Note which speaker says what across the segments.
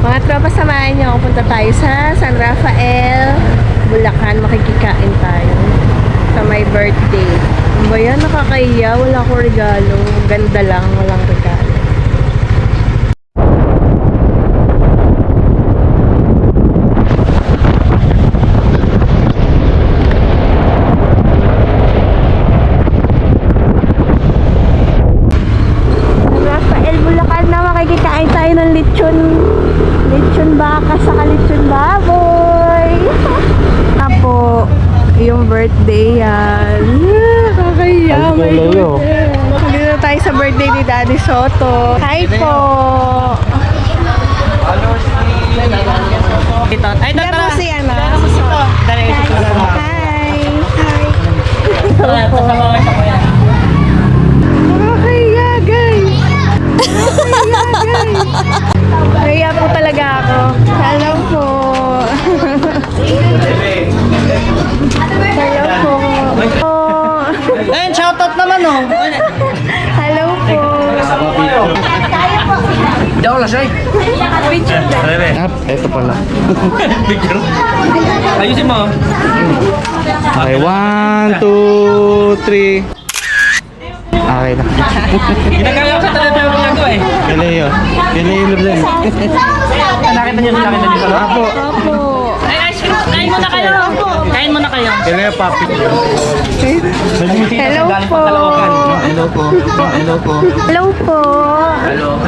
Speaker 1: Mga tropa, samahan niyo ako. Punta tayo sa San Rafael, Bulacan. Makikikain tayo sa my birthday. Ano ba yan? Nakakahiya. Wala akong regalo. Ganda lang. Walang regalo. Makikikain tayo ng lechon baka sa lechon baboy. Apo, yung birthday yan. Kakahiya. Dito tayo sa birthday ni Daddy Soto. Hi po.
Speaker 2: Ay,
Speaker 1: Tara po si ano.
Speaker 2: Hi.
Speaker 1: Hi. Nakakahiya, guys. Kaya po talaga ako. Hello po. Hello po.
Speaker 2: Ayun, shoutout naman oh.
Speaker 1: Hello po.
Speaker 2: Hindi ako lasay.
Speaker 3: Ito pala.
Speaker 2: Picture. Ayusin mo.
Speaker 3: Okay, 1, 2, 3. Okay na.
Speaker 2: Ginagaya ko sa telepono ko eh.
Speaker 3: Galeo. Galeo din.
Speaker 2: Nakita niyo sila dito.
Speaker 3: Apo.
Speaker 1: Opo.
Speaker 2: Ay, ice cream. Kain muna kayo. Kain muna kayo.
Speaker 3: Galeo papi.
Speaker 1: Hello po.
Speaker 3: Hello po. Hello po.
Speaker 1: Hello po. Hello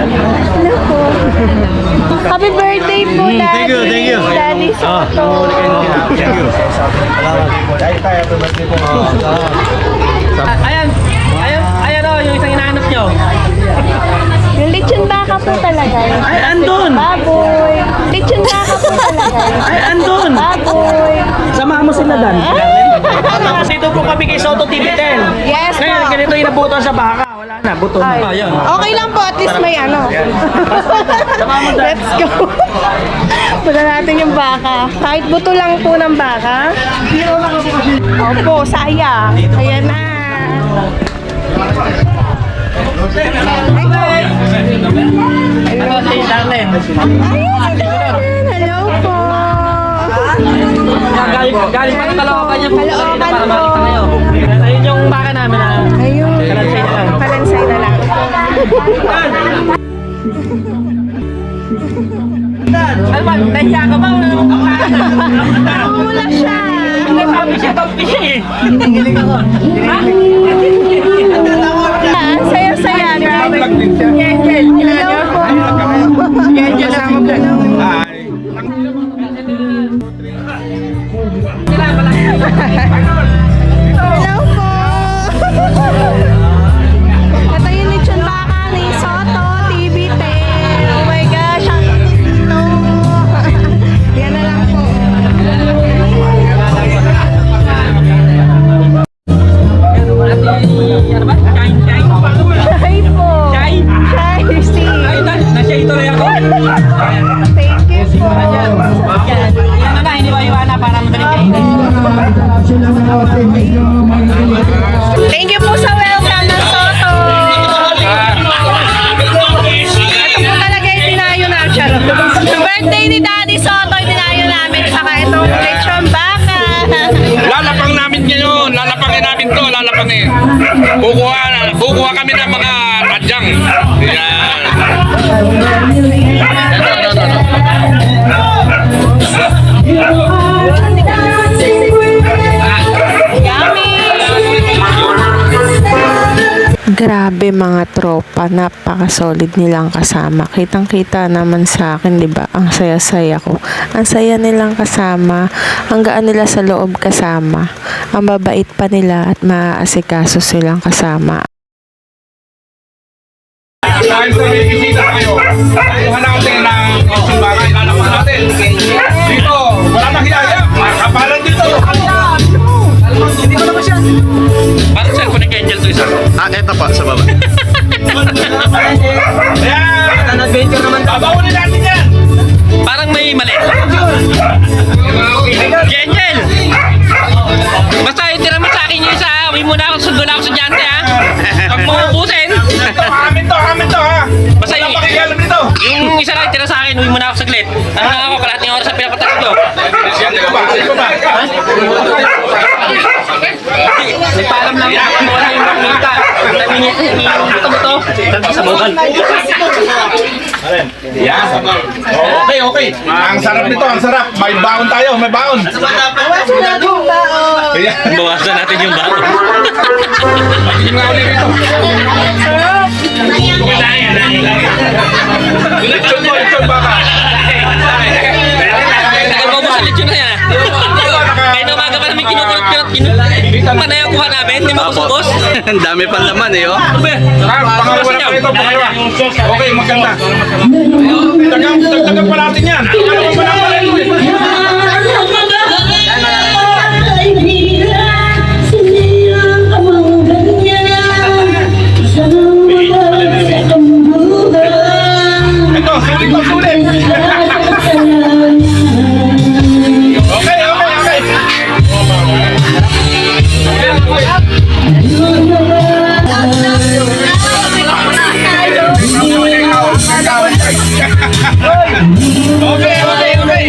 Speaker 1: po. Happy birthday po, Daddy.
Speaker 3: Thank you, thank you.
Speaker 1: Daddy Soto.
Speaker 3: Thank you.
Speaker 2: Ayan. Ayan oh, yung isang hinahanap nyo.
Speaker 1: Yung lechon baka po talaga.
Speaker 2: Ay, andun.
Speaker 1: Baboy. Lechon baka po talaga.
Speaker 2: Ay, andun.
Speaker 1: Baboy.
Speaker 2: Samahan mo sila Dan. Tapos dito po kami kay Soto TV10.
Speaker 1: Yes
Speaker 2: Ngayon,
Speaker 1: po.
Speaker 2: ganito yung nabuto sa baka. Wala na, buto na. Ayan.
Speaker 1: Okay lang po, at least may ano.
Speaker 2: Samahan mo Dan.
Speaker 1: Let's go. Punta natin yung baka. Kahit buto lang po ng baka. Opo, saya. Ayan na.
Speaker 2: Hello, si Darlene.
Speaker 1: Hello po.
Speaker 2: Galing pa sa Caloocan yung
Speaker 1: Caloocan
Speaker 2: para
Speaker 1: po.
Speaker 2: makita kayo. Ayun yung baka namin na.
Speaker 1: Ayun.
Speaker 2: Kalansay na lang.
Speaker 1: Kalansay na lang.
Speaker 2: Ano ba? Nahiya ka ba?
Speaker 1: Wala siya.
Speaker 2: Pag-pisi eh.
Speaker 1: Saya-saya. Grabe. Yengel. Hello po. Yengel sama po. Hello po. Ito yung lechon baka ni Soto TV10. Oh my gosh. Ang ito. Yan na lang po.
Speaker 2: Ano ba? Kain.
Speaker 1: Shy po.
Speaker 2: Shy?
Speaker 1: Shy. See.
Speaker 2: Ay, na-shy tuloy ako.
Speaker 1: Thank you po.
Speaker 2: Yan na, hindi ba iwana para madaling kainin.
Speaker 1: Thank you po sa welcome ng Soto. Ito po talaga yung dinayo namin. Sa birthday ni Daddy Soto, dinayo namin. Saka itong lechon baka.
Speaker 4: Lalapang namin ngayon, lalapangin namin to, lalapangin. Kukuha kami ng mga tadyang. Yan.
Speaker 5: Grabe mga tropa, napaka-solid nilang kasama. Kitang-kita naman sa akin, 'di ba? Ang saya-saya ko. Ang saya nilang kasama, ang gaan nila sa loob kasama. Ang babait pa nila at maaasikaso silang kasama.
Speaker 4: Dahil sa may bisita kayo, kuha natin ng simbahan, lalaman natin. Dito, wala nang hiyaya, makapalan dito. Hindi ko naman siya.
Speaker 2: Parang saan ko ni Angel to isa?
Speaker 3: Ito pa sa baba.
Speaker 4: Ayan!
Speaker 2: Adventure naman to.
Speaker 4: Babawalin natin yan!
Speaker 2: Parang may mali. Angel! Basta itira mo sa akin yung isa. Uwi muna ako, sundo na ako sa diyante ha. Pag mo ubusin.
Speaker 4: Amin to ha!
Speaker 2: Basta
Speaker 4: Wala pakialam dito.
Speaker 2: yung isa lang itira sa akin, uwi muna ako saglit. Ano na ako, kalating oras ang pinapatak ko. Nagpaalam lang ako, wala yung makita. Sabi niya, ito mo to. Sa bawal.
Speaker 4: Yan. Okay, okay. Ang sarap nito, ang sarap. May baon tayo, may baon. Ayan.
Speaker 2: Bawasan natin yung bago.
Speaker 4: Yun nga ulit ito. Ito baka.
Speaker 2: Nagbabawas ulit yun na yan. Kaya na umaga pa namin kinukulot. Panay ang kuha namin, hindi makusubos.
Speaker 3: Ang dami pang laman eh, oh.
Speaker 4: Pangalawa na ito, pangalawa. Okay, maganda. Dagdagan pa natin yan. Pangalawa pa naman ito. Ito, sulit to, sulit. Okay, okay, okay. Okay, okay, okay.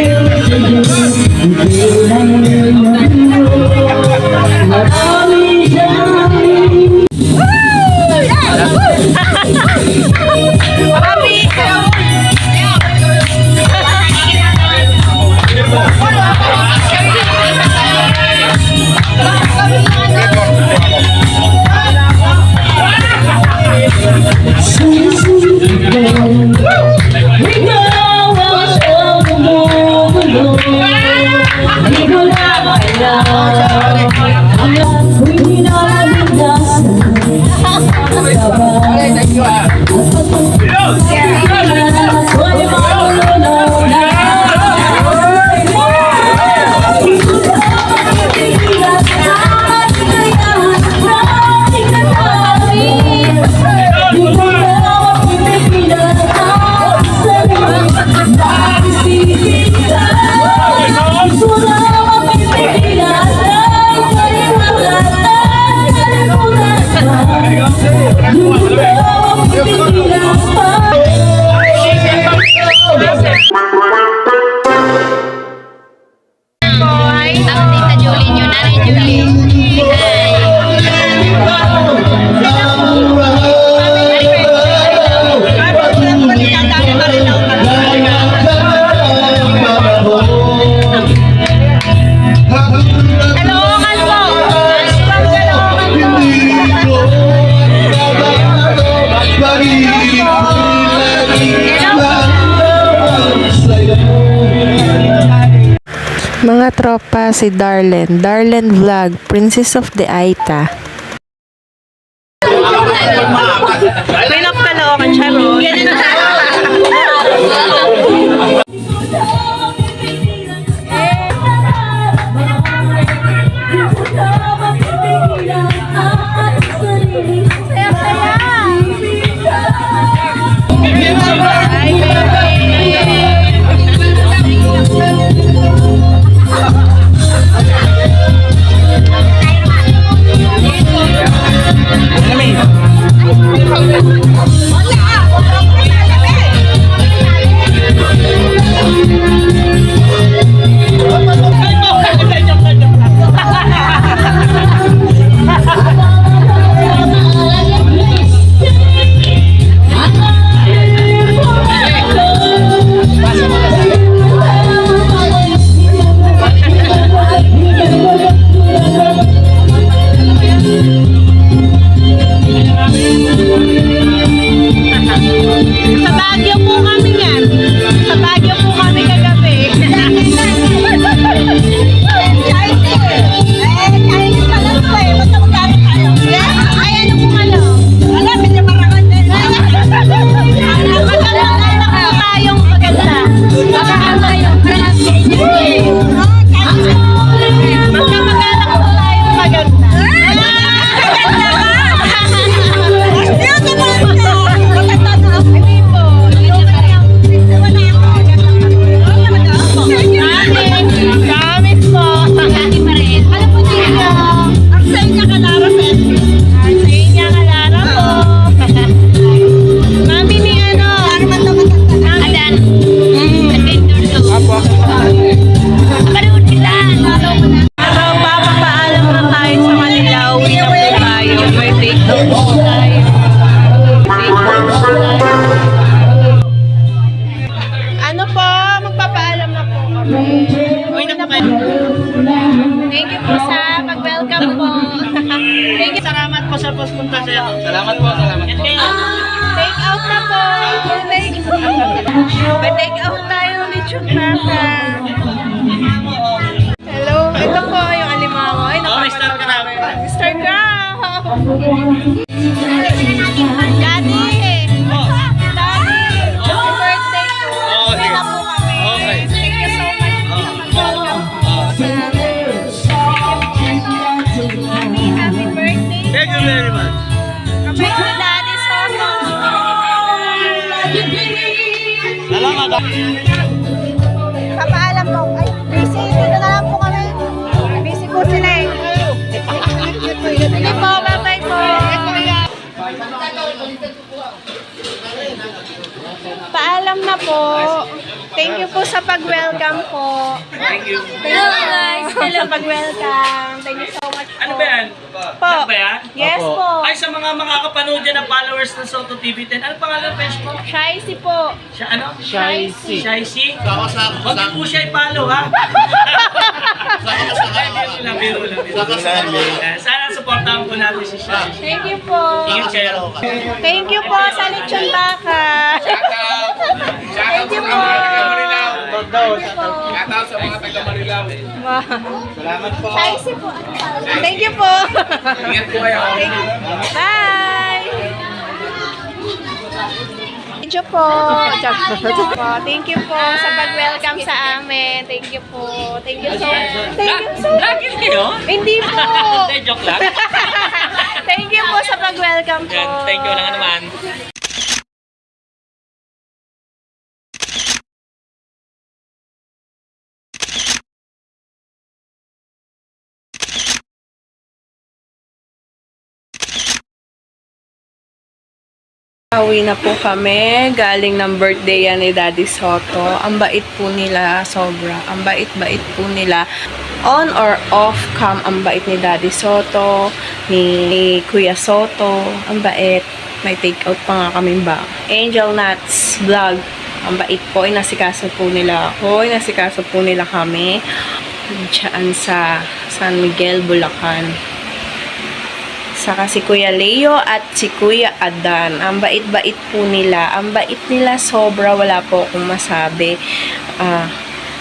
Speaker 5: Mga tropa, si Darlen Vlog, Princess of the Aita.
Speaker 1: Pinok Caloocan, Charot.
Speaker 2: Uy na po kayo.
Speaker 1: Thank you po sa pag-welcome po. Thank you.
Speaker 2: Salamat po sa puspunta sa'yo. Salamat po, salamat po.
Speaker 1: Take out na po. May take out tayo ni Chukaka. Hello. Ito po yung alimango. Ay,
Speaker 2: Star ka na.
Speaker 1: Mr. Graham. Daddy. Daddy. Happy birthday po.
Speaker 2: Oo, sige.
Speaker 1: Wala po kami.
Speaker 2: Okay.
Speaker 1: Thank you so much po sa pag-welcome. Daddy, happy birthday.
Speaker 2: Thank you very much.
Speaker 1: Kami ni Daddy Soto.
Speaker 2: Salamat.
Speaker 1: Papaalam po. Ay, busy. Dito na lang po kami. Busy po sila eh. Sige po, bye-bye po. Paalam na po. Thank you po sa pag-welcome po.
Speaker 2: Thank you.
Speaker 1: Hello guys. Hello pag-welcome. Thank you so much po.
Speaker 2: Ano ba yan?
Speaker 1: Po.
Speaker 2: Ano ba yan?
Speaker 1: Yes po.
Speaker 2: Ay, sa mga makakapanood dyan ng followers ng Soto TV10, ano pangalan ng page mo?
Speaker 1: Shicey po.
Speaker 2: Siya ano?
Speaker 1: Shicey.
Speaker 2: Shicey? Huwag niyo po siya i-follow, ha? Biro lang. Sana supportahan po natin si Shicey.
Speaker 1: Thank you po.
Speaker 2: Ingat kayo.
Speaker 1: Thank you po sa Lechon Baka. Thank you po.
Speaker 4: Shoutout sa mga taga Marilao.
Speaker 1: Wow.
Speaker 4: Salamat po.
Speaker 1: Shicey po. Thank you po.
Speaker 4: Ingat po kayo.
Speaker 1: Bye. Thank you po. Thank you po sa pag-welcome sa amin. Thank you po. Thank you so much. Thank you so much.
Speaker 2: Lagi kayo?
Speaker 1: Hindi po.
Speaker 2: Hindi, joke lang.
Speaker 1: Thank you po sa pag-welcome po.
Speaker 2: Yan, thank you lang naman.
Speaker 5: Uwi na po kami. Galing ng birthday yan ni Daddy Soto. Ang bait po nila, sobra. Ang bait-bait po nila. On or off cam, ang bait ni Daddy Soto, ni Kuya Soto. Ang bait. May take out pa nga kami ba. Angel Nuts Vlog. Ang bait po. Inasikaso po nila ako. Inasikaso po nila kami. Diyan sa San Miguel, Bulacan. Saka si Kuya Leo at si Kuya Adan. Ang bait-bait po nila. Ang bait nila sobra. Wala po akong masabi.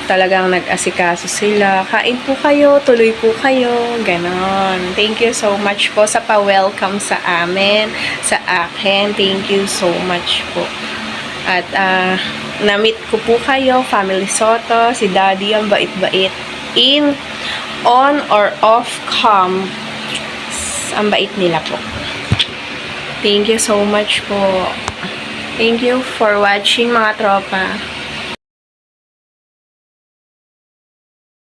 Speaker 5: Talagang nag-asikaso sila. Kain po kayo. Tuloy po kayo. Ganon. Thank you so much po sa pa-welcome sa amin. Sa akin. Thank you so much po. At na-meet ko po kayo. Family Soto. Si Daddy. Ang bait-bait. On or off cam. Ang bait nila po. Thank you so much po. Thank you for watching mga tropa.